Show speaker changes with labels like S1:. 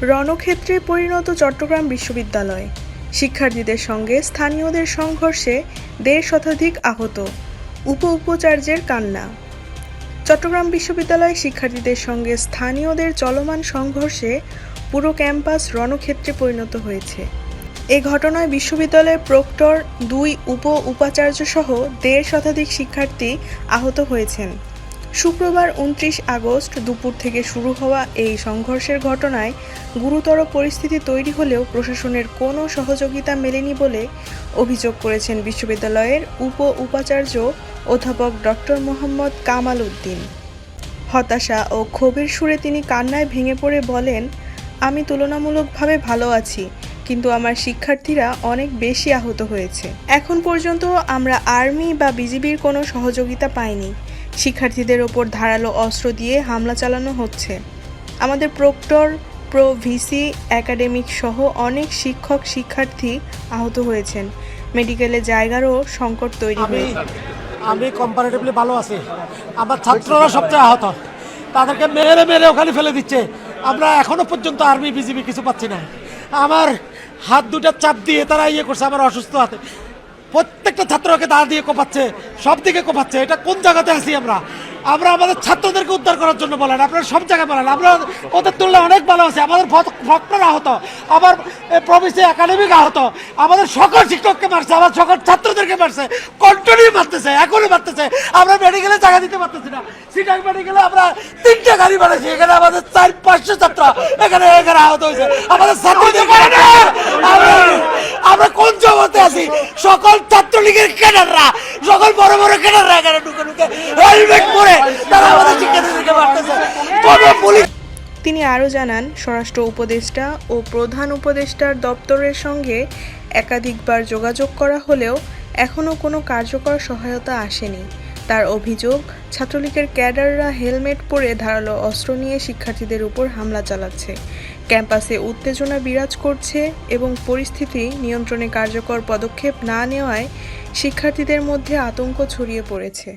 S1: রণক্ষেত্রে পরিণত চট্টগ্রাম বিশ্ববিদ্যালয়। শিক্ষার্থীদের সঙ্গে স্থানীয়দের সংঘর্ষে ১.৫ শতাধিক আহত, উপাচার্যের কান্না। চট্টগ্রাম বিশ্ববিদ্যালয় শিক্ষার্থীদের সঙ্গে স্থানীয়দের চলমান সংঘর্ষে পুরো ক্যাম্পাস রণক্ষেত্রে পরিণত হয়েছে। এ ঘটনায় বিশ্ববিদ্যালয়ের প্রক্টর, ২ উপাচার্য সহ ১.৫ শতাধিক শিক্ষার্থী আহত হয়েছেন। শুক্রবার ২৯ আগস্ট দুপুর থেকে শুরু হওয়া এই সংঘর্ষের ঘটনায় গুরুতর পরিস্থিতি তৈরি হলেও প্রশাসনের কোনো সহযোগিতা মেলেনি বলে অভিযোগ করেছেন বিশ্ববিদ্যালয়ের উপাচার্য অধ্যাপক ডক্টর মোহাম্মদ কামাল উদ্দিন। হতাশা ও ক্ষোভের সুরে তিনি কান্নায় ভেঙে পড়ে বলেন, আমি তুলনামূলকভাবে ভালো আছি, কিন্তু আমার শিক্ষার্থীরা অনেক বেশি আহত হয়েছে। এখন পর্যন্ত আমরা আর্মি বা বিজিবির কোনো সহযোগিতা পাইনি। শিক্ষার্থীদের ওপর ধারালো অস্ত্র দিয়ে হামলা চালানো হচ্ছে। আমাদের প্রক্টর, ভিসি, একাডেমিক সহ অনেক শিক্ষার্থী আহত হয়েছেন। মেডিকেলে জায়গারও সংকট তৈরি হয়েছে।
S2: আমি কম্পারেটিভলি ভালো আছি। আমার ছাত্ররা সবচেয়ে আহত, তাদেরকে মেরে মেরে ওখানে ফেলে দিচ্ছে। আমরা এখনো পর্যন্ত আর্মি বিজিবি কিছু পাচ্ছি না। আমার হাত দুটা চাপ দিয়ে তারা করছে আমার অসুস্থ হাতে। প্রত্যেকটা ছাত্রকে দাঁড় দিয়ে কোপাচ্ছে, সব দিকে কোপাচ্ছে। এটা কোন জায়গাতে আছি আমরা? আমরা আমাদের ছাত্রদেরকে উদ্ধার করার জন্য বলেন, আপনারা সব জায়গায় বলেন। আমরা ওদের তুলনায় অনেক ভালো আছি। আমাদের ভক্তরা আহত, আবার প্রভিসি একাডেমিক আহত, আমাদের সকল শিক্ষককে মারছে, আমার সকল ছাত্রদেরকে মারছে, কন্টিনিউ মারতেছে, এখনই মারতেছে। আমরা মেডিকেলে জায়গা দিতে পারতেছি না। সিটাং মেডিকেলে আমরা 3টে গাড়ি বানাইছি, এখানে আমাদের 400-500 ছাত্র এখানে আহত হয়েছে। আমাদের ছাত্রদেরকে আমরা কোন জগতে আছি? সকল ছাত্রলীগের ক্যাডাররা, সকল বড় বড় ক্যাডাররা এখানে ঢুকে হেলমেট পরে তারা আমাদের শিক্ষার্থীদেরকে মারতেছে।
S1: তিনি আরও জানান, স্বরাষ্ট্র উপদেষ্টা ও প্রধান উপদেষ্টার দপ্তরের সঙ্গে একাধিকবার যোগাযোগ করা হলেও এখনও কোনো কার্যকর সহায়তা আসেনি। তার অভিযোগ, ছাত্রলীগের ক্যাডাররা হেলমেট পরে ধারালো অস্ত্র নিয়ে শিক্ষার্থীদের উপর হামলা চালাচ্ছে। ক্যাম্পাসে উত্তেজনা বিরাজ করছে এবং পরিস্থিতি নিয়ন্ত্রণে কার্যকর পদক্ষেপ না নেওয়ায় শিক্ষার্থীদের মধ্যে আতঙ্ক ছড়িয়ে পড়েছে।